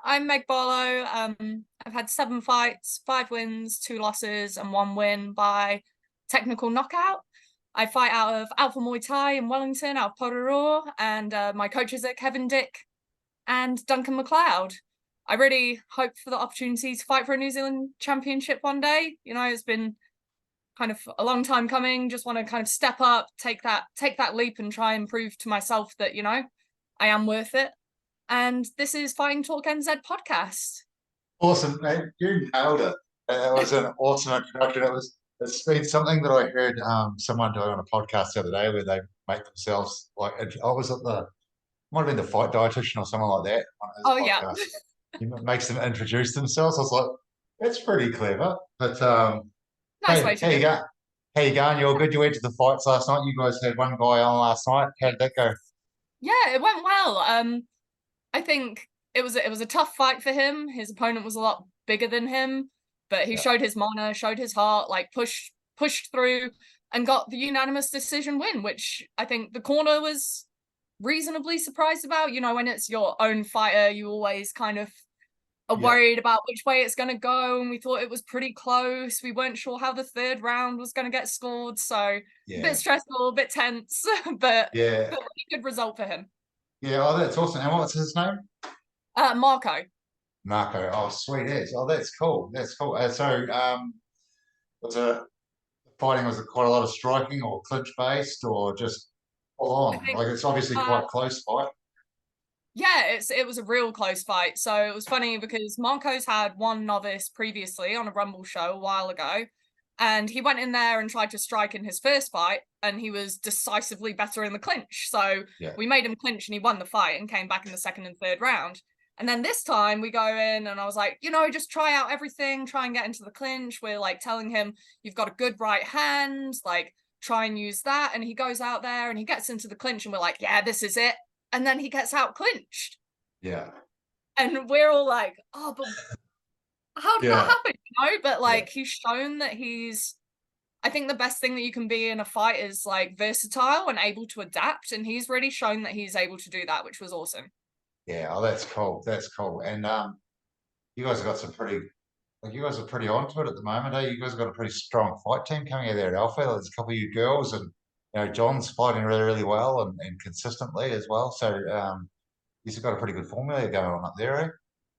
I'm Meg Barlow. I've had 7 fights, 5 wins, 2 losses, and 1 win by technical knockout. I fight out of Alpha Muay Thai in Wellington, out of Porirua, and my coaches are Kevin Dick and Duncan McLeod. I really hope for the opportunity to fight for a New Zealand championship one day. It's been kind of a long time coming. Just want to kind of step up, take that leap, and try and prove to myself that I am worth it. And this is Fighting Talk NZ podcast. Awesome, mate. You nailed it. It was an awesome introduction. It's been something that I heard someone doing on a podcast the other day where they make themselves like I was at the might have been the fight dietitian or someone like that on his Oh yeah, podcast. He makes them introduce themselves. I was like, that's pretty clever. But nice way hey, to how do you it. go? How you going? You all good? You went to the fights last night. You guys had one guy on last night. How did that go? Yeah, it went well. I think it was a tough fight for him. His opponent was a lot bigger than him, but he Yeah, showed his mana, showed his heart, like pushed through and got the unanimous decision win, which I think the corner was reasonably surprised about. When it's your own fighter, you always kind of are yeah, worried about which way it's going to go, and we thought it was pretty close. We weren't sure how the third round was going to get scored, so a bit yeah, stressful, a bit tense, but yeah, a really good result for him. yeah. Oh, that's awesome. And what's his name? Marco. Marco. Oh, sweet as. Oh, that's cool. That's cool. Was it fighting? Was it quite a lot of striking or clinch based or just full I on? think Like it's obviously uh, quite close fight. yeah, it was a real close fight. So it was funny because Marco's had one novice previously on a Rumble show a while ago, and he went in there and tried to strike in his first fight, and he was decisively better in the clinch. So Yeah, we made him clinch, and he won the fight and came back in the second and third round. And then this time we go in, and I was like, just try out everything, try and get into the clinch. We're like telling him, you've got a good right hand, like try and use that. And he goes out there and he gets into the clinch, and we're like, yeah, this is it. And then he gets out clinched. yeah, And we're all like, oh, but how did that yeah, happen? But yeah, like he's shown that I think the best thing that you can be in a fight is like versatile and able to adapt. And he's really shown that he's able to do that, which was awesome. yeah. Oh, that's cool. That's cool. And you guys have got some pretty. Like you guys are pretty onto it at the moment, eh? You guys have got a pretty strong fight team coming out there at Alpha. There's a couple of you girls, and John's fighting really, really well and consistently as well. So you've got a pretty good formula going on up there, eh?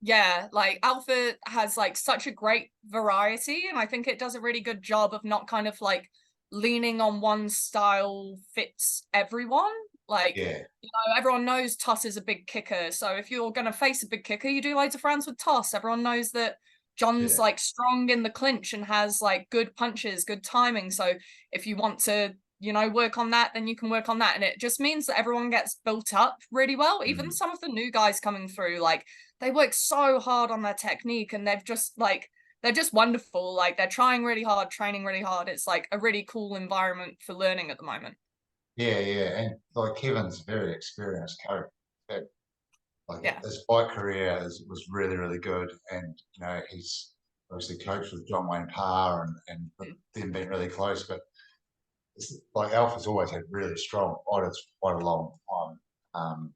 Yeah, like Alpha has like such a great variety, and I think it does a really good job of not kind of like leaning on one style fits everyone. Like, Yeah, everyone knows Toss is a big kicker. So if you're gonna face a big kicker, you do loads of rounds with Toss. Everyone knows that John's yeah, like strong in the clinch and has like good punches, good timing. So if you want to, work on that, then you can work on that. And it just means that everyone gets built up really well. Even mm, some of the new guys coming through, like they work so hard on their technique, and they're just wonderful. Like they're trying really hard, training really hard. It's like a really cool environment for learning at the moment. yeah, yeah. And like Kevin's a very experienced coach. That, like Yeah. his fight career was really, really good, and he's obviously coached with John Wayne Parr and Mm. them being really close, but like Alpha's always had really strong fighters for quite a long time.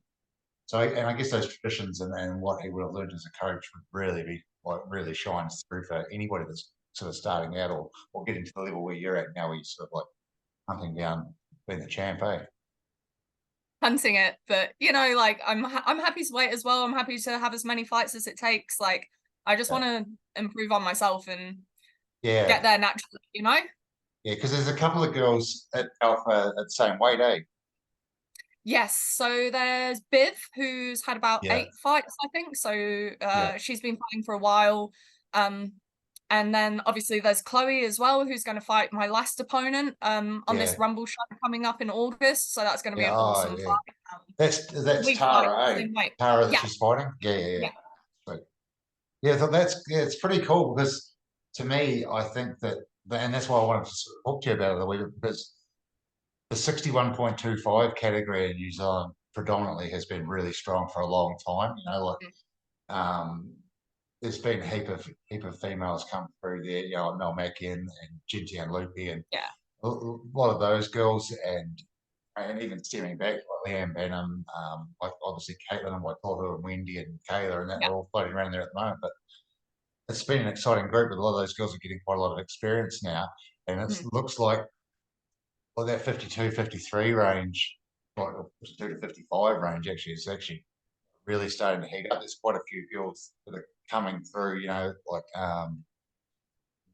And I guess those traditions and what he would have learned as a coach would really be like really shines through for anybody that's sort of starting out or getting to the level where you're at now, where you're sort of like hunting down being the champ, eh? Hunting it, but like I'm happy to wait as well. I'm happy to have as many fights as it takes. Like I just Yeah, want to improve on myself and get yeah, there naturally. yeah. Because there's a couple of girls at Alpha at the same weight, eh? Yes, so there's Biv, who's had about Yeah, 8 fights, I think. So yeah, she's been fighting for a while. Um, and then obviously there's Chloe as well, who's going to fight my last opponent on yeah, this Rumble show coming up in August. So that's going to be yeah. an Oh, awesome yeah. fight. That's We fight Tara, the eh? same weight. Tara that Yeah, she's fighting. Yeah, yeah, yeah. yeah. But yeah, so it's pretty cool because to me, I think that, and that's why I wanted to sort of talk to you about it a little bit because the 61.25 category in New Zealand predominantly has been really strong for a long time. Mm. There's been a heap of females come through there. Mel Mackin and Ginty and Loopy and Yeah. a lot of those girls, and and even stemming back, like Leanne Banham, like obviously Caitlin and Waitohu and Wendy and Kayla and that Yeah. are all floating around there at the moment. But it's been an exciting group, but a lot of those girls are getting quite a lot of experience now. And it Mm. looks like that 52, 53 range, like 52 to 55 range actually is actually really starting to heat up. There's quite a few girls that are coming through, like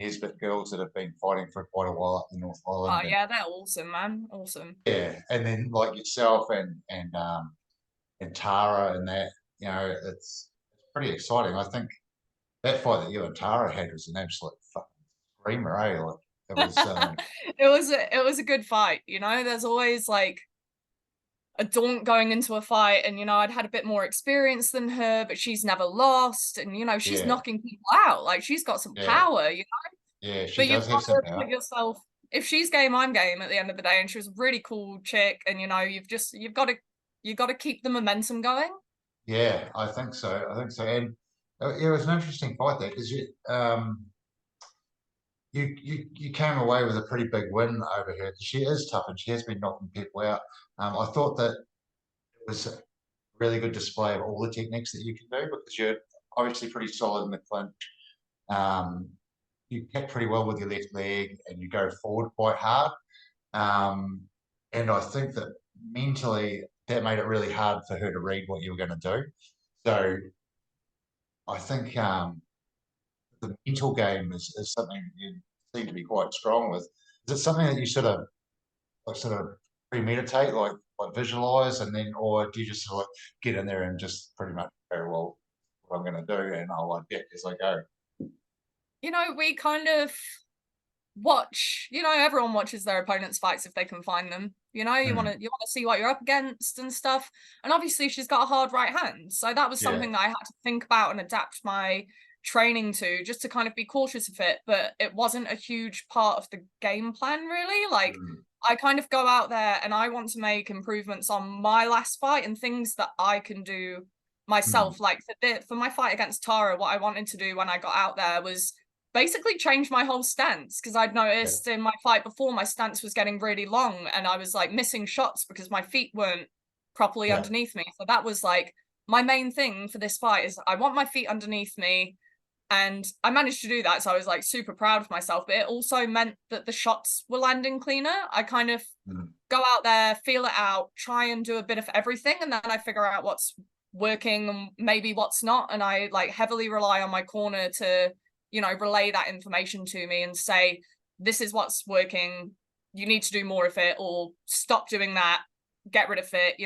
Nesbitt girls that have been fighting for quite a while up in North Oh Island. And yeah, they're awesome, man. Awesome. yeah, and then like yourself and Tara and that, it's pretty exciting. I think that fight that you and Tara had was an absolute fucking screamer, eh? Like it was, It was a good fight, there's always like a daunt going into a fight, and I'd had a bit more experience than her, but she's never lost, and she's yeah, knocking people out, like she's got some yeah, power. yeah. She But you've does have got some to power. put yourself, if she's game, I'm game at the end of the day, and she was a really cool chick, and you've got to keep the momentum going. Yeah, I think so. I think so. And it was an interesting fight there because you came away with a pretty big win over her. She is tough and she has been knocking people out. I thought that it was a really good display of all the techniques that you can do because you're obviously pretty solid in the clinch. Um, you kick pretty well with your left leg and you go forward quite hard. Um, and I think that mentally that made it really hard for her to read what you were going to do. So I think the mental game is something you seem to be quite strong with. Is it something that you sort of premeditate, like visualize, and then, or do you just sort of get in there and just pretty much go, well, what I'm going to do, and I'll adapt as I go. We kind of watch, everyone watches their opponent's fights if they can find them. You want Mm, to see what you're up against and stuff. And obviously she's got a hard right hand. So that was yeah, something that I had to think about and adapt my training to, just to kind of be cautious of it. But it wasn't a huge part of the game plan, really. Like mm, I kind of go out there and I want to make improvements on my last fight and things that I can do mm, myself. Like for my fight against Tara, what I wanted to do when I got out there was basically changed my whole stance, because I'd yeah, noticed in my fight before my stance was getting really long and I was like missing shots because my feet weren't properly yeah, underneath me. So that was like my main thing for this fight, is I want my feet underneath me, and I managed to do that. So I was like super proud of myself, but it also meant that the shots were landing cleaner. I kind of mm, go out there, feel it out, try and do a bit of everything, and then I figure out what's working and maybe what's not, and I like heavily rely on my corner to relay that information to me and say, this is what's working, you need to do more of it, or stop doing that, get rid of it,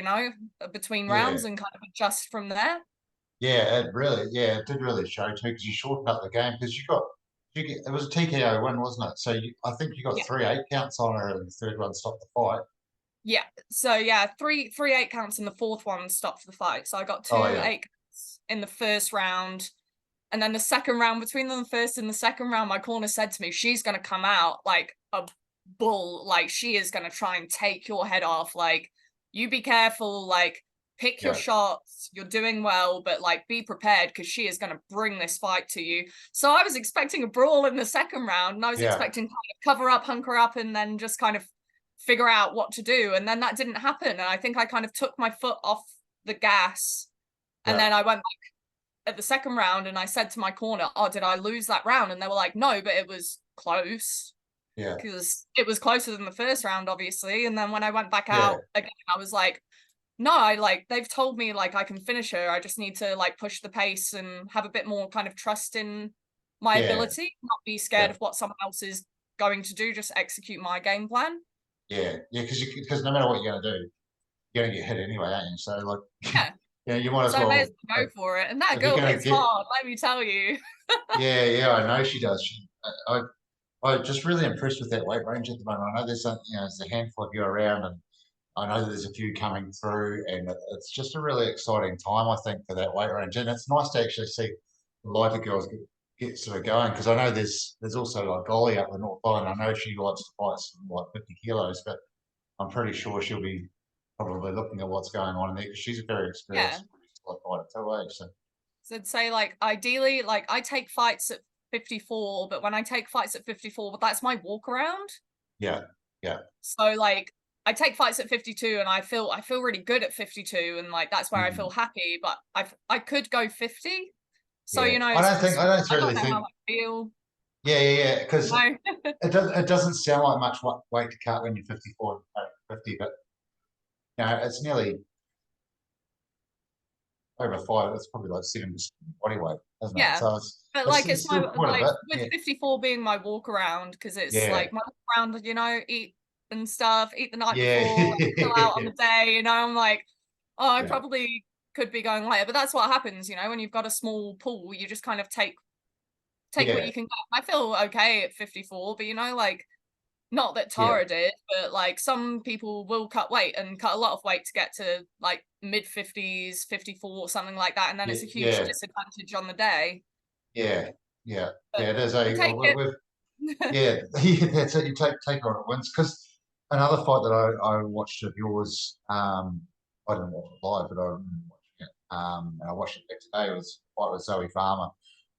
between yeah, rounds, and kind of adjust from there. yeah. It did really show too because you shortened up the game because it was a TKO win, wasn't it? So I think you got Yeah. 3 8 counts on her, and the third one stopped the fight. Yeah. So yeah, three 8 counts, and the fourth one stopped the fight. So I got Oh two yeah, 8 counts in the first round. And then the second round, between the first and the second round, my corner said to me, she's gonna come out like a bull. Like she is gonna try and take your head off. Like, you be careful, like pick your yeah, shots, you're doing well, but like be prepared, because she is gonna bring this fight to you. So I was expecting a brawl in the second round, and I was yeah, expecting kind of cover up, hunker up, and then just kind of figure out what to do. And then that didn't happen. And I think I kind of took my foot off the gas. And yeah, then I went at the second round and I said to my corner, oh, did I lose that round? And they were like, no, but it was close, yeah, because it was closer than the first round, obviously. And then when I went back yeah, out again, I was like, no, they've told me like I can finish her. I just need to like push the pace and have a bit more kind of trust in my yeah, ability, not be scared yeah. of what someone else is going to do, just execute my game plan. Yeah, because no matter what you're going to do, you're going to get hit anyway, aren't you? So like, Yeah. you might as So I may as well well go for it. And that if you're girl going to hits get. hard, let me tell you. Yeah, yeah, I know she does. I'm just really impressed with that weight range at the moment. I know there's a handful of you around, and I know that there's a few coming through, and it's just a really exciting time, I think, for that weight range. And it's nice to actually see the lighter girls get sort of going because I know there's also like Golly up in North Island. I know she likes to fight some like 50 kilos, but I'm pretty sure she'll be probably looking at what's going on in there because she's a very Yeah. experienced fighter too, eh? So So I'd say like ideally, like I take fights at 54, but when I take fights at 54, but that's my walk around. yeah, yeah, So like I take fights at 52 and I feel really good at 52, and like that's where I feel happy, but I could go 50. So, Yeah, you know, I don't think, I don't I really don't know how think, I feel. yeah, You because know? it doesn't sound like much weight to cut when you're 54 and 50, but you know, it's nearly over five. It's probably like 7% body weight, isn't it? Yeah. So But like it's it's my still quite a like with bit. 54 being my walk around, because it's Yeah, like my walk around, you know, eat and stuff, eat the night yeah, before, like, chill out on yeah, the day, you know, I'm like, oh, I yeah, probably could be going lighter. But that's what happens, you know, when you've got a small pool, you just kind of take what yeah, you can get. I feel okay at 54, but you know, like not that yeah, Tara did, but like some people will cut weight and cut a lot of weight to get to like mid 50s, 54, something like that, and then yeah, it's a huge yeah, disadvantage on the day. yeah, yeah, But yeah. It is you a take it. we've yeah, that's it. You take on it wins because another fight that I watched of yours, I didn't watch it live, but I remember watching it. And I watched it the next day. It was a fight with Zoe Farmer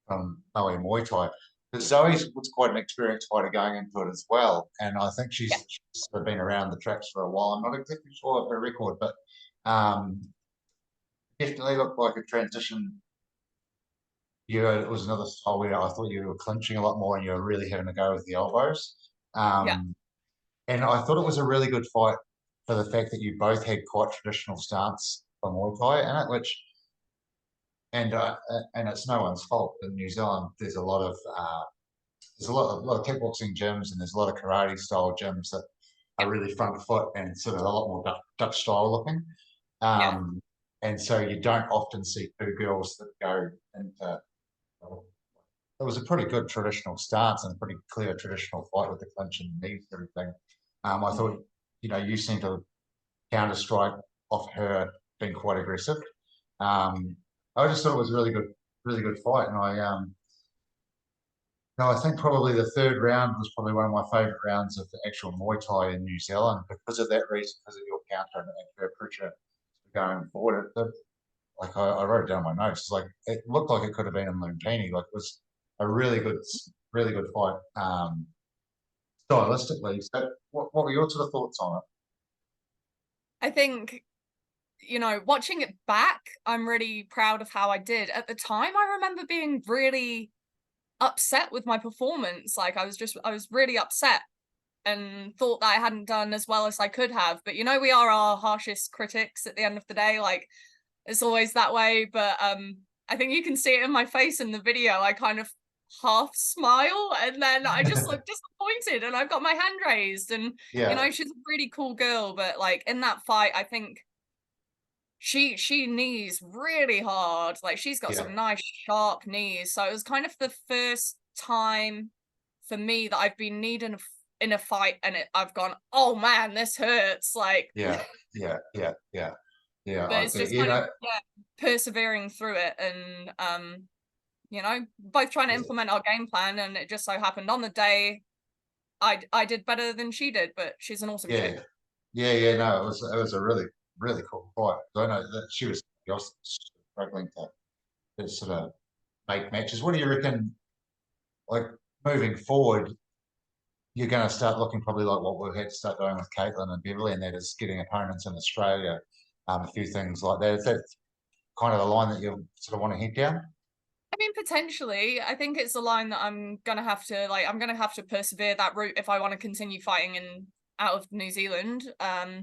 from Muay Thai. But Zoe was quite an experienced fighter going into it as well, and I think Yeah, she's sort of been around the tracks for a while. I'm not exactly sure of her record, but um, definitely looked like a transition. It was another style where I thought you were clinching a lot more and you were really having to go with the elbows. yeah, Um, and I thought it was a really good fight for the fact that you both had quite traditional stance for Muay Thai in it, which and it's no one's fault. In New Zealand, there's a lot of kickboxing gyms and there's a lot of karate style gyms that yeah, are really front foot and sort of a lot more Dutch style looking. yeah. Um, and so you don't often see two girls that go into. It was a pretty good traditional stance and a pretty clear traditional fight with the clinch and knees and everything. I Mhm. thought, you seemed to counter strike off her being quite aggressive. Um, I just thought it was a really good fight, and I think probably the third round was probably one of my favourite rounds of the actual Muay Thai in New Zealand because of that reason, because of your counter and her pressure going forward. Like I wrote it down in my notes. It's like it looked like it could have been a Lumpini. Like it was a really good fight stylistically. So, what were your sort of thoughts on it? I think, you know, watching it back, I'm really proud of how I did. At the time, I remember being really upset with my performance. Like I was really upset and thought that I hadn't done as well as I could have. But you know, we are our harshest critics at the end of the day. Like it's always that way. But I think you can see it in my face in the video. I kind of half smile and then I just look disappointed and I've got my hand raised. And you Yeah, know, she's a really cool girl, but like in that fight, I think she knees really hard. Like she's got yeah, some nice sharp knees. So it was kind of the first time for me that I've been kneed in a fight and I've gone, oh man, this hurts. Like, yeah, yeah. but I it's think just kind of persevering through it and you know, both trying to implement our game plan. And it just so happened on the day I did better than she did, but she's an awesome chick. yeah, yeah. No, it was a really cool fight. I know that she was struggling to sort of make matches. What do you reckon? Like moving forward, you're going to start looking probably like what we've had to start doing with Caitlin and Beverly, and that is getting opponents in Australia, a few things like that. Is that kind of the line that you sort of want to head down? I mean, potentially. I think it's a line that I'm gonna have to persevere that route if I want to continue fighting in out of New Zealand.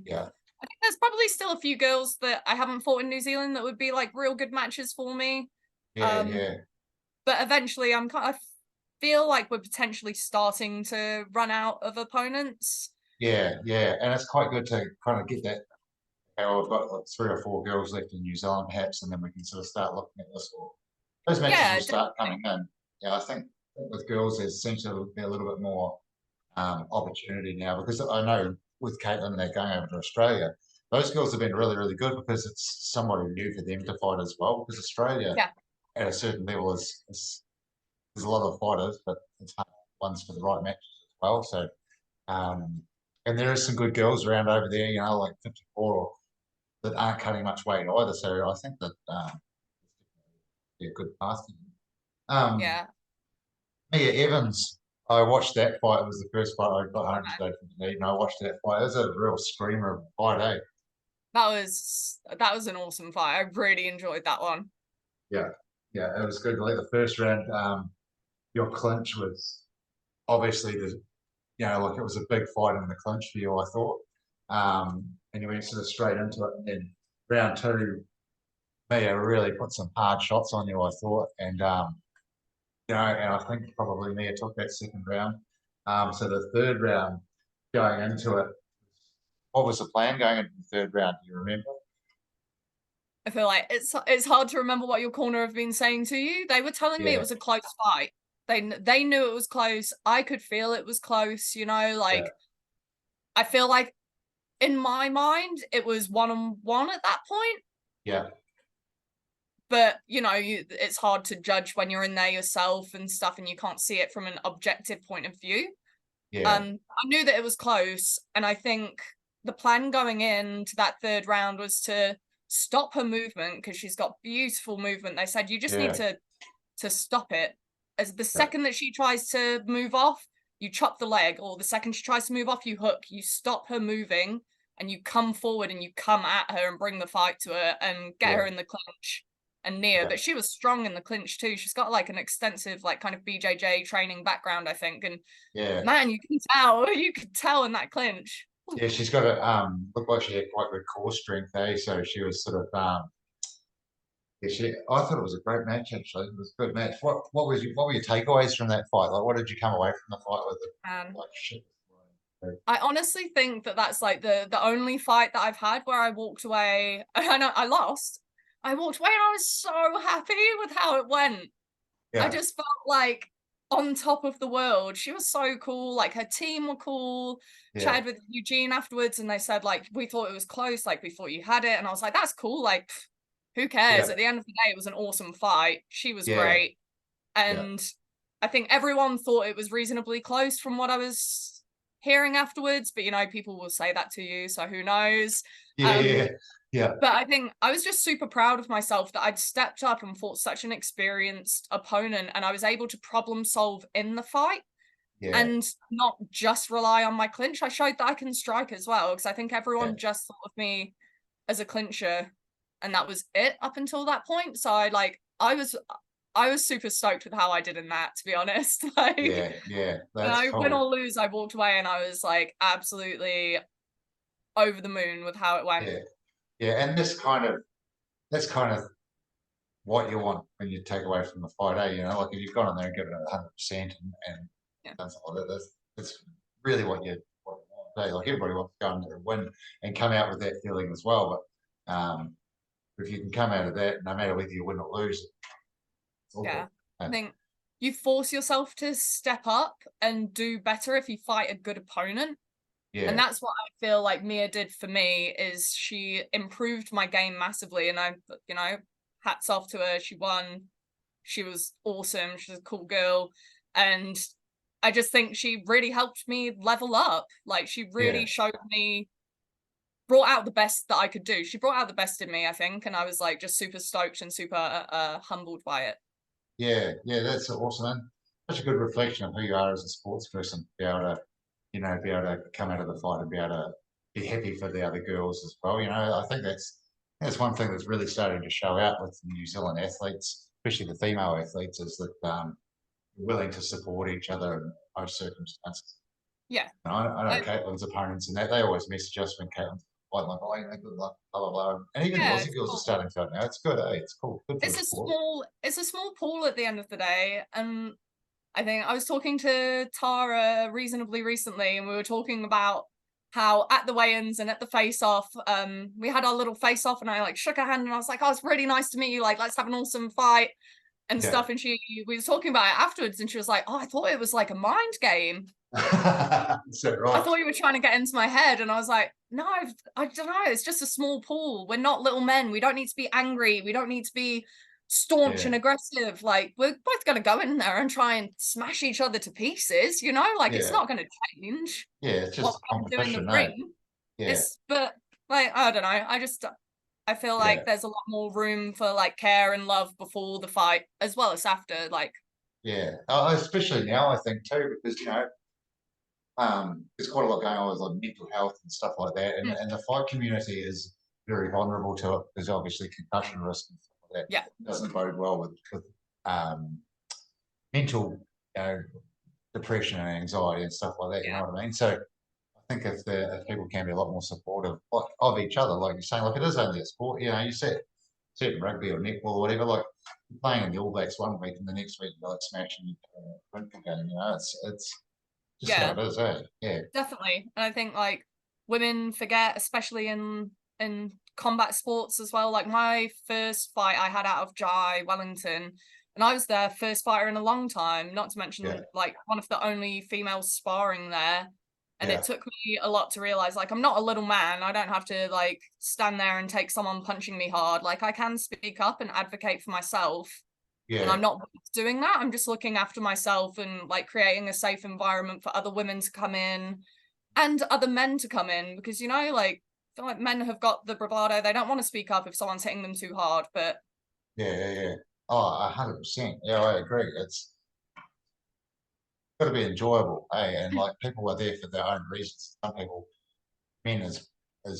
Yeah, I think there's probably still a few girls that I haven't fought in New Zealand that would be like real good matches for me. yeah, Um, yeah, but eventually I feel like we're potentially starting to run out of opponents. yeah. And it's quite good to kind of get that. Okay, we've got like 3 or 4 girls left in New Zealand, perhaps, and then we can sort of start looking at this. Or those matches Yeah, will start definitely. coming in. Yeah, I think with girls there seems to be a little bit more opportunity now because I know with Caitlin they're going over to Australia. Those girls have been really good because it's somebody new for them to fight as well. Because Australia Yeah. at a certain level is there's a lot of fighters, but it's hard ones for the right matches as well. So um, and there are some good girls around over there, like 54 that aren't cutting much weight either. So I think that be a good path. Um, Yeah. Mia Evans. I watched that fight. It was the first fight I got home today from Dunedin. I watched that fight. It was a real screamer of a fight, eh? That was an awesome fight. I really enjoyed that one. Yeah, yeah, it was good. Like the first round, your clinch was obviously like it was a big fight in the clinch for you, I thought. And you went sort of straight into it. And then round two, Mia really put some hard shots on you, I thought. And I think probably Mia took that second round. So the third round, going into it, what was the plan going into the third round? Do you remember? I feel like it's hard to remember what your corner have been saying to you. They were telling me it Yeah, was a close fight. They knew it was close. I could feel it was close, yeah, like I feel like in my mind it was 1-on-1 at that point. yeah, But it's hard to judge when you're in there yourself and stuff and you can't see it from an objective point of view. yeah, I knew that it was close, and I think the plan going into that third round was to stop her movement because she's got beautiful movement. They said you just need yeah, to stop it. As the yeah, second that she tries to move off, you chop the leg, or the second she tries to move off, you hook. You stop her moving, and you come forward and you come at her and bring the fight to her and get yeah, her in the clinch and near. yeah, But she was strong in the clinch too. She's got like an extensive like kind of BJJ training background, I think, and yeah. man, you can tell in that clinch. Yeah, she's got a looked like she had quite good core strength, eh? So she was sort of yeah, I thought it was a great match actually. It was a good match. What were your takeaways from that fight? Like what did you come away from the fight with? And Like shit. I honestly think that that's like the only fight that I've had where I walked away. I know I lost. I walked away and I was so happy with how it went. I Yeah, just felt like on top of the world. She was so cool. Like her team were cool. yeah, Chatted with Eugene afterwards, and they said like we thought it was close. Like we thought you had it, and I was like, that's cool. Like who cares? yeah, At the end of the day, it was an awesome fight. She was yeah, great, yeah, and I think everyone thought it was reasonably close from what I was hearing afterwards. But people will say that to you, so who knows? yeah, Um, yeah, yeah, but I think I was just super proud of myself that I'd stepped up and fought such an experienced opponent, and I was able to problem solve in the fight yeah, and not just rely on my clinch. I showed that I can strike as well, because I think yeah, everyone just thought of me as a clincher, and that was it up until that point. So I was super stoked with how I did in that, to be honest. Like, yeah, yeah. That's win cool. or lose, I walked away and I was like absolutely over the moon with how it went. Yeah, yeah, and that's kind of what you want when you take away from the fight, eh? Like if you've gone in there and given it 100% and Yeah. done something like that, that's really what you want, eh? Like everybody wants to go in there and win and come out with that feeling as well. But if you can come out of that, no matter whether you win or lose, it's all good. Yeah. I Eh? think you force yourself to step up and do better if you fight a good opponent. And Yeah, that's what I feel like Mia did for me, is she improved my game massively. And hats off to her. She won. She was awesome. She's a cool girl. And I just think she really helped me level up. Like she yeah, really showed me, brought out the best that I could do. She brought out the best in me, I think. And I was like just super stoked and super humbled by it. yeah, yeah. That's awesome. And such a good reflection of who you are as a sports person. Be able to, be able to come out of the fight and be able to be happy for the other girls as well. I think that's one thing that's really starting to show out with the New Zealand athletes, especially the female athletes, is that willing to support each other in most circumstances. Yeah. I know I, Caitlin's opponents and that they always message us when Caitlin's fighting like, oh, good luck, blah blah blah. And even the yeah, Aussie it's girls are cool. starting to now. It's good, eh? It's cool, good for the sport. It's a small pool at the end of the day. And I think I was talking to Tara reasonably recently, and we were talking about how at the weigh-ins and at the face-off, we had our little face-off, and I like shook her hand, and I was like, "Oh, it's really nice to meet you. Like, let's have an awesome fight and Yeah. stuff." And we were talking about it afterwards, and she was like, "Oh, I thought it was like a mind game. Is that I right? thought you were trying to get into my head." And I was like, "No, I don't know. It's just a small pool. We're not little men. We don't need to be angry. We don't need to be staunch Yeah, and aggressive. Like we're both going to go in there and try and smash each other to pieces. Like it's yeah, not going to change yeah. It's what just we're going to do in the competition, eh? ring. Yeah, But like I don't know. I feel yeah, like there's a lot more room for like care and love before the fight as well as after. Like Yeah. Especially now, I think too, because there's quite a lot going on with like mental health and stuff like that, Mm, and the fight community is very vulnerable to it because obviously concussion risk and stuff like yeah, that doesn't bode well with mental, depression and anxiety and stuff like that. You yeah, know what I mean? So I think if people can be a lot more supportive of each other, like you're saying, like it is only a sport. You see it in rugby or netball or whatever. Like you're playing in the All Blacks one week and the next week you're like smashing a rugby game. It's just how yeah. it is, eh? Yeah, Definitely. And I think like women forget, especially in combat sports as well. Like my first fight I had out of Jai, Wellington, and I was their first fighter in a long time, not to yeah, mention like one of the only females sparring there. And yeah, it took me a lot to realize like I'm not a little man. I don't have to like stand there and take someone punching me hard. Like I can speak up and advocate for myself. And yeah, I'm not doing that. I'm just looking after myself and like creating a safe environment for other women to come in and other men to come in because like I feel like men have got the bravado. They don't want to speak up if someone's hitting them too hard. But yeah. Oh, 100%. Yeah, I agree. It's got to be enjoyable, eh? And like people are there for their own reasons. Some people, men as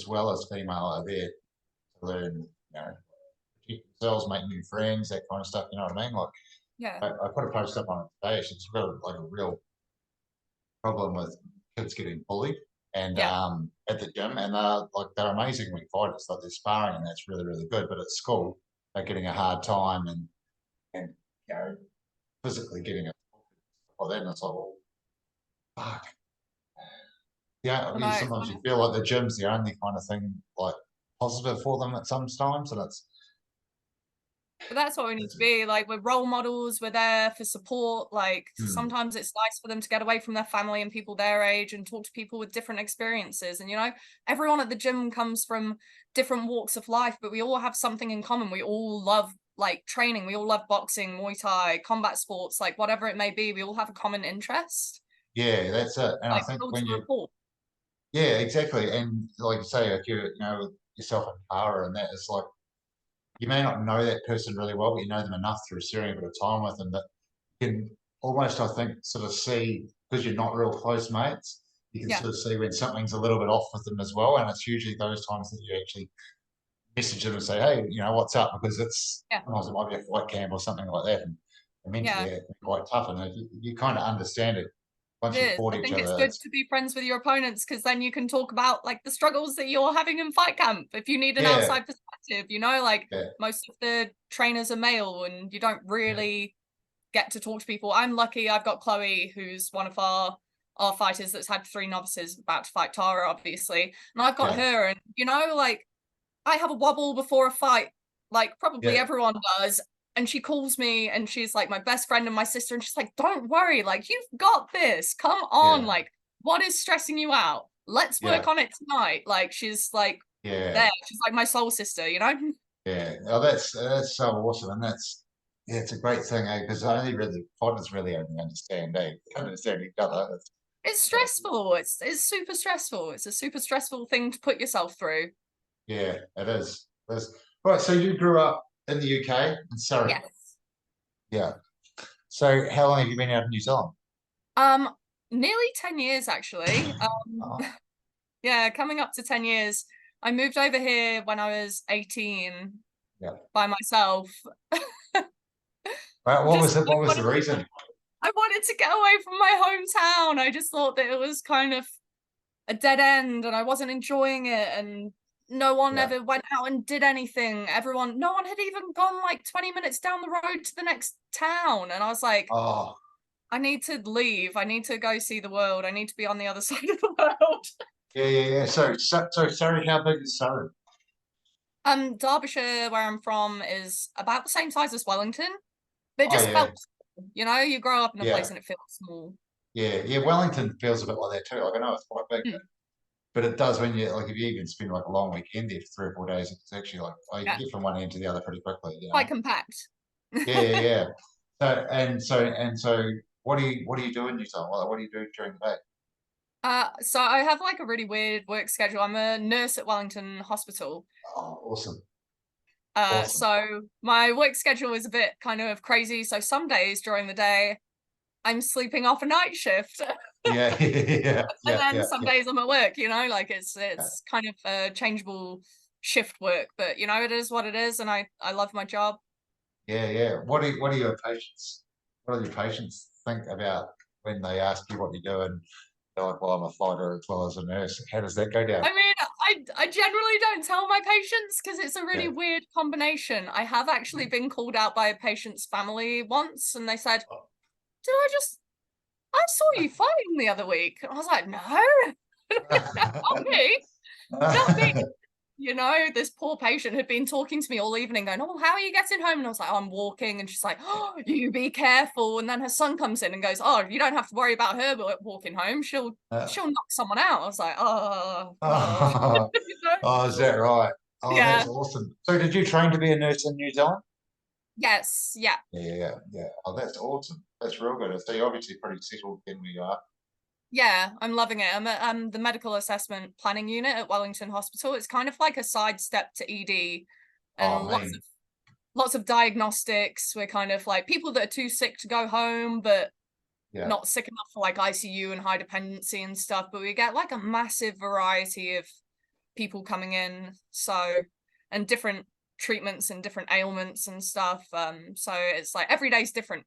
well as female, are there to learn, protect themselves, make new friends, that kind of stuff. You know what I mean? Like yeah, I put a post up on it today. It's really like a real problem with kids getting bullied and yeah, at the gym, and they're amazingly fighters. Like they're sparring, and that's really really good. But at school, they're getting a hard time and you know physically getting it like that. And it's like, well, fuck. Yeah, I I mean, know. sometimes you feel like the gym's the only kind of thing like positive for them at some times, and But that's what we need to it's be. Like we're role models. We're there for support. Like hmm, sometimes it's nice for them to get away from their family and people their age and talk to people with different experiences. And everyone at the gym comes from different walks of life, but we all have something in common. We all love like training. We all love boxing, Muay Thai, combat sports, like whatever it may be. We all have a common interest. yeah, that's it. And I Like think builds when a you rapport. yeah, exactly. And like you say, if you're yourself in power and that, it's like you may not know that person really well, but you know them enough through sharing a bit of time with them that you can almost, I think, sort of see because you're not real close mates. You can Yeah, sort of see when something's a little bit off with them as well, and it's usually those times that you actually message them and say, "Hey, what's up?" Because it's yeah. sometimes it might be a fight camp or something like that, and mentally Yeah, it can be quite tough. And if you kind of understand it it once you've is. fought I each think it's other, good it's to be friends with your opponents because then you can talk about like the struggles that you're having in fight camp. If you need an yeah, outside perspective, like yeah, most of the trainers are male and you don't yeah, really get to talk to people. I'm lucky I've got Chloe, who's one of our fighters that's had 3 novices about to fight Tara, obviously. And I've got yeah, her and like I have a wobble before a fight, like probably yeah, everyone does. And she calls me and she's like my best friend and my sister. And she's like, don't worry, like, you've got this. Come on. yeah, Like, what is stressing you out? Let's yeah, work on it tonight. Like, she's like yeah. there. She's like my soul sister. Yeah, oh, that's so awesome, and that's yeah, it's a great thing, eh? Because only really partners really only understand, eh? They understand each other. It's stressful. It's super stressful. It's a super stressful thing to put yourself through. Yeah, it is. It is. Right, so you grew up in the UK in Surrey. Yes. Yeah. So how long have you been out in New Zealand? Um, Nearly 10 years actually. Oh, Yeah, coming up to 10 years. I moved over here when I was 18 yeah. by myself. Right, what Just was it? I What was the wanted to reason? I wanted to get away from my hometown. I just thought that it was kind of a dead end and I wasn't enjoying it and no one Yeah. ever went out and did anything. No one had even gone like 20 minutes down the road to the next town. And I was like, Oh, I need to leave. I need to go see the world. I need to be on the other side of the world. yeah. So Surrey, how big is Surrey? Derbyshire, where I'm from, is about the same size as Wellington, but it Oh just yeah, felt, you grow up in a place yeah, and it feels small. yeah. Wellington feels a bit like that too. Like I know it's quite big, Mm, but it does when you like if you even spend like a long weekend there for 3 or 4 days, it's actually like oh, you can yeah, get from one end to the other pretty quickly. quite compact. Yeah. So what do you do in New Zealand? What do you do during the day? So I have like a really weird work schedule. I'm a nurse at Wellington Hospital. Oh, awesome. Awesome. So my work schedule is a bit kind of crazy. So some days during the day, I'm sleeping off a night shift. Yeah, yeah, And yeah, then yeah, some yeah, days I'm at work, like it's yeah. kind of a changeable shift work, but it is what it is, and I love my job. Yeah, yeah. What do your patients what do your patients think about when they ask you what you do and they're like, well, I'm a fighter as well as a nurse. How does that go down? I mean, I generally don't tell my patients because it's a really Yeah. weird combination. I have actually been called out by a patient's family once, and they said, Oh. "Did I saw you fighting the other week?" And I was like, "No, not me, not me." This poor patient had been talking to me all evening going, "Oh, how are you getting home?" And I was like, "Oh, I'm walking." And she's like, "Oh, you be careful." And then her son comes in and goes, "Oh, you don't have to worry about her walking home. She'll knock someone out." I was like, "Oh." Oh, is that right? Oh, that's Yeah. awesome. So did you train to be a nurse in New Zealand? Yes. Yeah. Yeah, yeah, yeah. Oh, that's awesome. That's real good. So you're obviously pretty settled in where you are. Yeah, I'm loving it. I'm at the medical assessment planning unit at Wellington Hospital. It's kind of like a sidestep to ED, Oh, and man. lots of diagnostics. We're kind of like people that are too sick to go home, but Yeah. not sick enough for like ICU and high dependency and stuff. But we get like a massive variety of people coming in, and different treatments and different ailments and stuff. So it's like every day's different.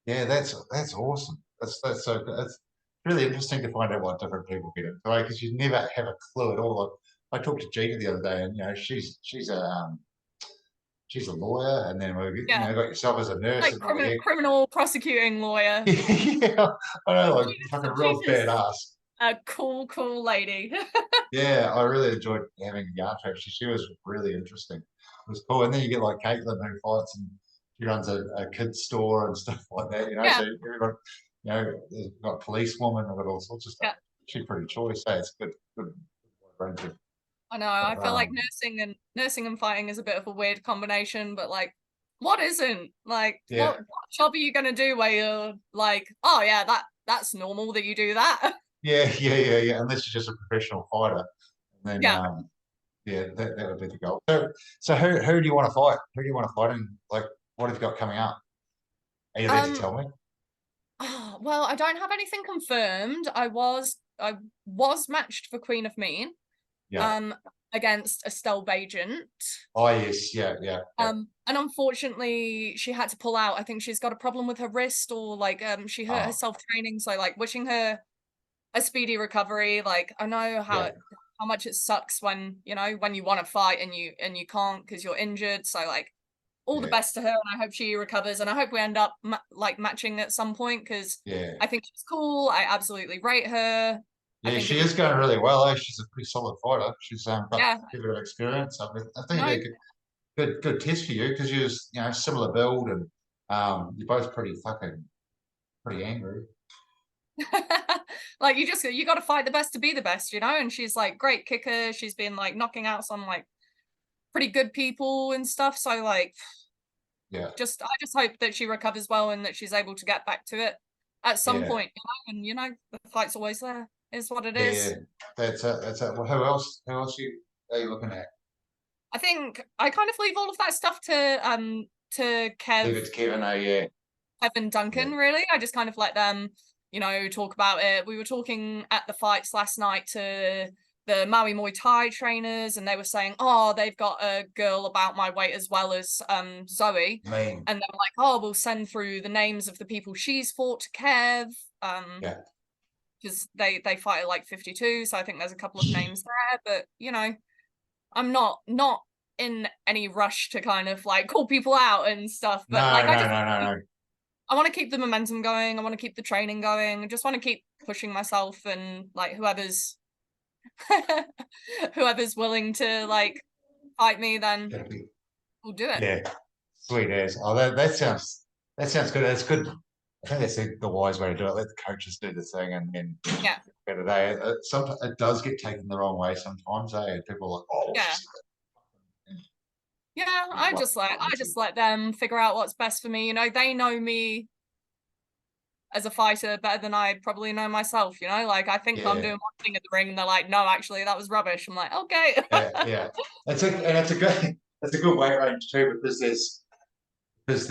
Yeah, that's awesome. That's so good. It's really interesting to find out what different people get into, right? Because you never have a clue at all. I talked to Gina the other day, and she's a lawyer, and then we Yeah, got yourself as a nurse, like and we're like, criminal prosecuting lawyer. yeah, I know, like fucking She's real just badass. a cool lady. Yeah, I really enjoyed having a yarn to her. She was really interesting. It was cool. And then you get like Caitlin who fights and she runs a kids store and stuff like that, Yeah, So everyone, they've got policewoman, they've got all sorts of stuff. yeah. She's pretty choice. Hey, it's good range I know. I of feel like nursing and fighting is a bit of a weird combination, but like, what isn't? Like, yeah, what job are you gonna do where you're like, oh yeah, that's normal that you do that? yeah. Unless you're just a professional fighter. And then Yeah. yeah, that would be the goal. So who do you want to fight? Who do you want to fight and like what have you got coming up? Are you allowed to Um. tell me? Well, I don't have anything confirmed. I was matched for Queen of Mean, Yeah. um, against Estelle Bajent. Oh yes, yeah. And unfortunately, she had to pull out. I think she's got a problem with her wrist, or like, she hurt Oh, herself training. So, like, wishing her a speedy recovery. Like, I know yeah. how much it sucks when when you want to fight and you can't because you're injured. So, like, all the Yeah, best to her, and I hope she recovers. And I hope we end up like matching at some point because yeah, I think she's cool. I absolutely rate her. I yeah. think She it'd be is going really well. She's a pretty solid fighter. She's got a yeah, bit of experience. I think no. it'd be a good test for you because you're similar build and you're both pretty angry. Like you got to fight the best to be the best, and she's like great kicker. She's been like knocking out some like pretty good people and stuff, so like Yeah, I just hope that she recovers well and that she's able to get back to it at some yeah, point, and the fight's always there, is what it yeah. is. That's it. That's it. Well, who else are you looking at? I think I kind of leave all of that stuff to Leave it to Kevin. Oh yeah, Kevin yeah. Duncan, really. I just kind of let them, talk about it. We were talking at the fights last night to the Maui Muay Thai trainers, and they were saying, oh, they've got a girl about my weight as well as Zoe. Mean. And they're like, oh, we'll send through the names of the people she's fought to Kev. Yeah, Because they fight at like 52, so I think there's a couple of names there. But I'm not in any rush to kind of like call people out and stuff. But no, like I no, just no, no, no. I want to keep the momentum going. I want to keep the training going. I just want to keep pushing myself, and like whoever's willing to like fight me, then Gotta be. we'll do it. Yeah, sweet as. Oh, that sounds good. That's good. I think that's the wise way to do it. Let the coaches do the thing, and then Yeah, better day. Sometimes it does get taken the wrong way. Sometimes, people are like, oh, yeah, yeah. you know I what? just let them figure out what's best for me. They know me as a fighter better than I probably know myself. Like I think I'm Yeah, doing one thing at the ring, and they're like, no, actually, that was rubbish. I'm like, okay. yeah. It's a good. it's a good weight range too, because there's like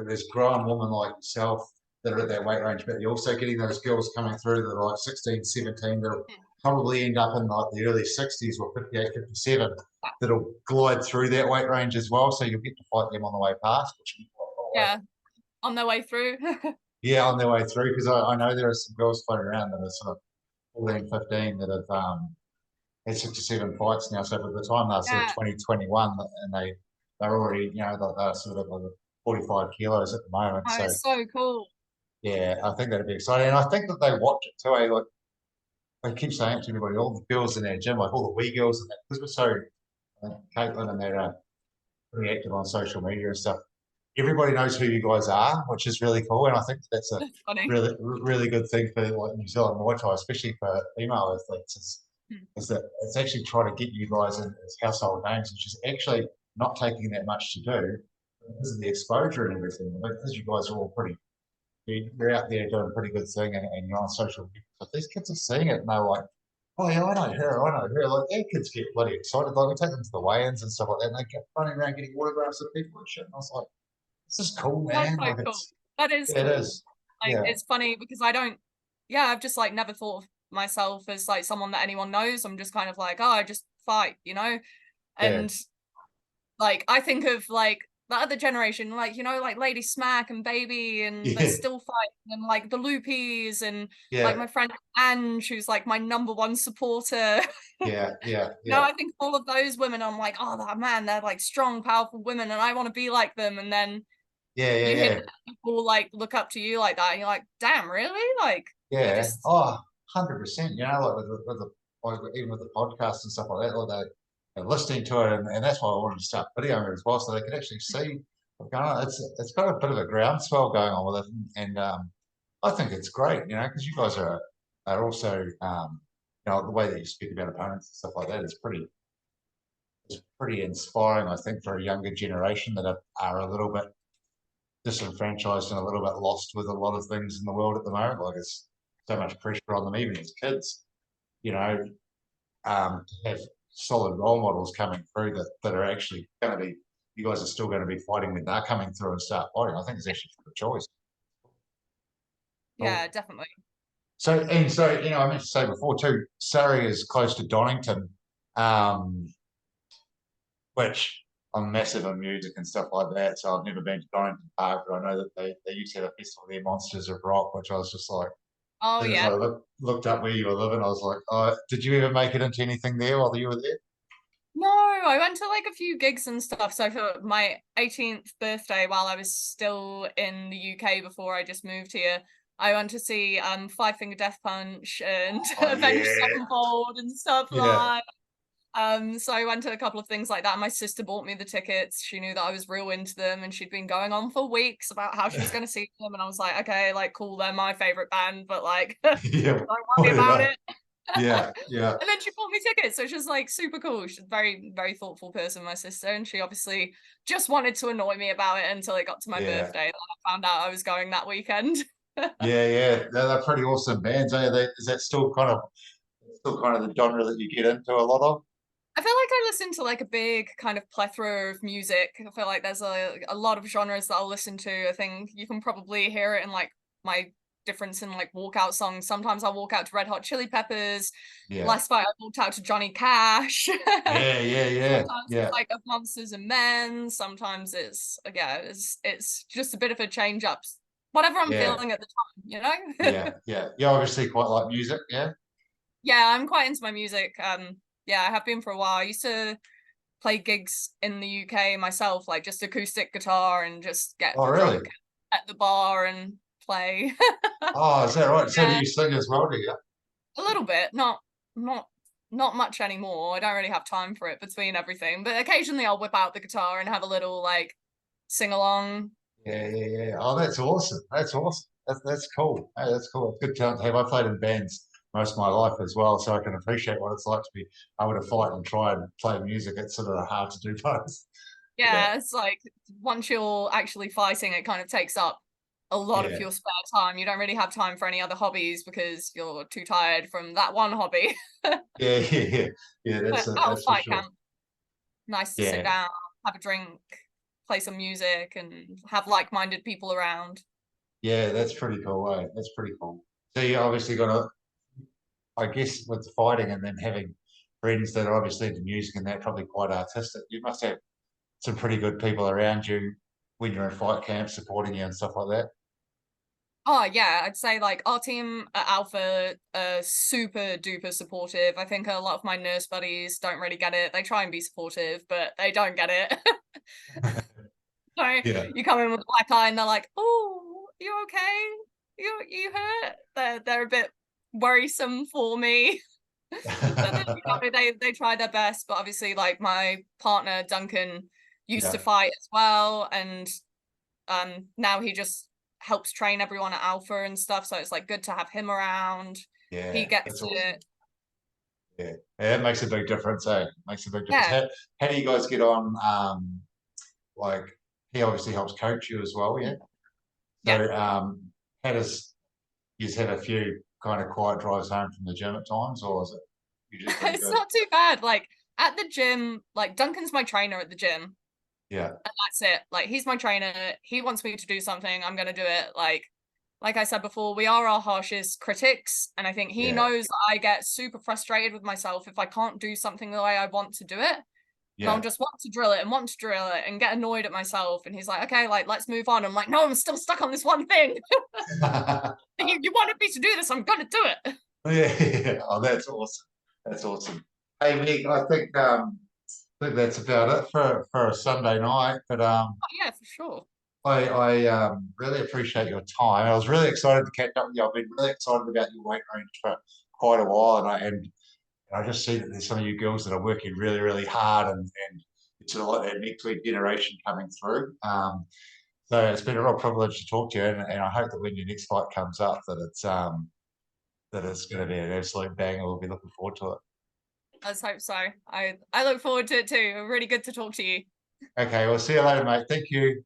there's grown women like yourself that are at that weight range, but you're also getting those girls coming through that are like 16, 17 that'll probably end up in like the early 60s or 58, 57 that'll glide through that weight range as well. So you'll get to fight them on the way past, which will be quite cool. Yeah, on their way through. Yeah, on their way through, because I know there are some girls floating around that are sort of 14, 15 that have had 6 or 7 fights now. So by the time they're sort of Yeah. 2021 and they're already, they're sort of like 45 kilos at the moment. Oh, So it's so cool. yeah, I think that'd be exciting. And I think that they watch it too. Like I keep saying it to everybody, all the girls in our gym, like all the wee girls in that, because we're so, Caitlin and they're pretty active on social media and stuff. Everybody knows who you guys are, which is really cool. And I think that's a It's funny. really good thing for like New Zealand Muay Thai, especially for female athletes, is that it's actually trying to get you guys in as household names, which is actually not taking that much to do because of the exposure and everything. But because you guys are all pretty, you're out there doing a pretty good thing and you're on social media. So if these kids are seeing it and they're like, oh yeah, I know her, I know her. Like their kids get bloody excited. Like we take them to the weigh-ins and stuff like that, and they get running around getting autographs of people and shit. And I was like, this is cool, That's man. so Like cool. it's That is yeah, it cool. is. Like, Yeah, it's funny because I've just like never thought of myself as like someone that anyone knows. I'm just kind of like, oh, I just fight, yeah, And like, I think of like the other generation, like, like Lady Smack and Baby and they're yeah, still fighting and like the Loopies and like yeah, my friend Ange, who's like my #1 supporter. yeah, yeah, No, yeah, I think all of those women, I'm like, oh, that man, they're like strong, powerful women, and I want to be like them. And then yeah, yeah, you hear yeah, that people like look up to you like that, and you're like, damn, really? Like, they're yeah. just, Oh, 100%. Like like even with the podcast and stuff like that, like they're listening to it, and that's why I wanted to start videoing it as well, so they can actually see what's going on. It's got a bit of a groundswell going on with it, and I think it's great, because you guys are also the way that you speak about opponents and stuff like that is pretty inspiring. I think for a younger generation that are a little bit disenfranchised and a little bit lost with a lot of things in the world at the moment. Like it's so much pressure on them, even as kids, you know, to have solid role models coming through that are actually going to be, you guys are still going to be fighting when they're coming through and start fighting. I think it's actually a good choice. yeah, Cool. definitely. I meant to say before too, Surrey is close to Donington, um, which I'm massive on music and stuff like that. So I've never been to Donington Park, but I know that they used to have a festival there, Monsters of Rock, which I was just like, Oh, as yeah. I looked up where you were living, I was like, oh, did you ever make it into anything there while you were there? No, I went to like a few gigs and stuff. So for my 18th birthday, while I was still in the UK before I just moved here, I went to see Five Finger Death Punch and Oh Avenged yeah, Sevenfold and stuff yeah, like. So I went to a couple of things like that. My sister bought me the tickets. She knew that I was real into them, and she'd been going on for weeks about how she was going to see them. And I was like, okay, like cool, they're my favorite band, but like, don't yeah, worry about whatever. it. Yeah, yeah, And then she bought me tickets, which was like super cool. She's a very, very thoughtful person, my sister, and she obviously just wanted to annoy me about it until it got to my yeah, birthday. Then I found out I was going that weekend. yeah, yeah. They're pretty awesome bands. Is that still kind of the genre that you get into a lot of? I feel like I listen to like a big kind of plethora of music. I feel like there's a lot of genres that I'll listen to. I think you can probably hear it in like my difference in like walkout songs. Sometimes I'll walk out to Red Hot Chili Peppers. Yeah, Last fight I walked out to Johnny Cash. yeah, yeah, yeah, Sometimes it's yeah, like of Monsters and Men. Sometimes it's just a bit of a change up. Whatever I'm yeah, feeling at the time. yeah, yeah. You obviously quite like music, yeah. Yeah, I'm quite into my music. Yeah, I have been for a while. I used to play gigs in the UK myself, like just acoustic guitar and just get Oh, really? drunk at the bar and play. Oh, is that right? So do Yeah, you sing as well, do you? a little bit, not not much anymore. I don't really have time for it between everything, but occasionally I'll whip out the guitar and have a little like sing along. Yeah, yeah, yeah. Oh, that's awesome. That's awesome. That's cool. Hey, that's cool. It's good talent to have. I played in bands most of my life as well, so I can appreciate what it's like to be able to fight and try and play music. It's sort of hard to do both. Yeah, Yeah, it's like once you're actually fighting, it kind of takes up a lot of yeah, your spare time. You don't really have time for any other hobbies because you're too tired from that one hobby. yeah, yeah, yeah. Yeah, But that's that'll that's for fight sure. camp. Nice to sit Yeah, down, have a drink, play some music, and have like-minded people around. yeah, that's pretty cool. That's pretty cool. So you obviously got a, I guess, with the fighting and then having friends that are obviously into music and that probably quite artistic. You must have some pretty good people around you when you're in fight camp supporting you and stuff like that. Oh yeah, I'd say like our team at Alpha are super duper supportive. I think a lot of my nurse buddies don't really get it. They try and be supportive, but they don't get it. So Yeah. you come in with a black eye and they're like, "Oh, you okay? You hurt?" They're a bit worrisome for me. But then, they try their best. But obviously, like my partner Duncan used to Yeah. fight as well, and now he just helps train everyone at Alpha and stuff. So it's like good to have him around. He Yeah. gets That's awesome. to, Yeah. Yeah, it makes a big difference, eh? Makes a big difference. yeah, How do you guys get on? Like he obviously helps coach you as well, yeah. yeah. So how does you just have a few kind of quiet drives home from the gym at times, or is it usually pretty It's good? not too bad. Like at the gym, like Duncan's my trainer at the gym. Yeah. And that's it. Like he's my trainer. He wants me to do something. I'm gonna do it. Like I said before, we are our harshest critics, and I think he Yeah. knows that I get super frustrated with myself if I can't do something the way I want to do it. And I'll Yeah. just want to drill it and want to drill it and get annoyed at myself. And he's like, "Okay, like let's move on." I'm like, "No, I'm still stuck on this one thing. You wanted me to do this. I'm gonna do it." Yeah. Oh, that's awesome. That's awesome. Hey, Meg, I think that's about it for a Sunday night. But Oh, yeah, for sure. I really appreciate your time. I was really excited to catch up with you. I've been really excited about your weight range for quite a while, and I just see that there's some of you girls that are working really, really hard, and it's a lot that next week generation coming through. So it's been a real privilege to talk to you, and I hope that when your next fight comes up, that it's going to be an absolute banger. We'll be looking forward to it. Let's hope so. I look forward to it too. Really good to talk to you. Okay, well, see you later, mate. Thank you.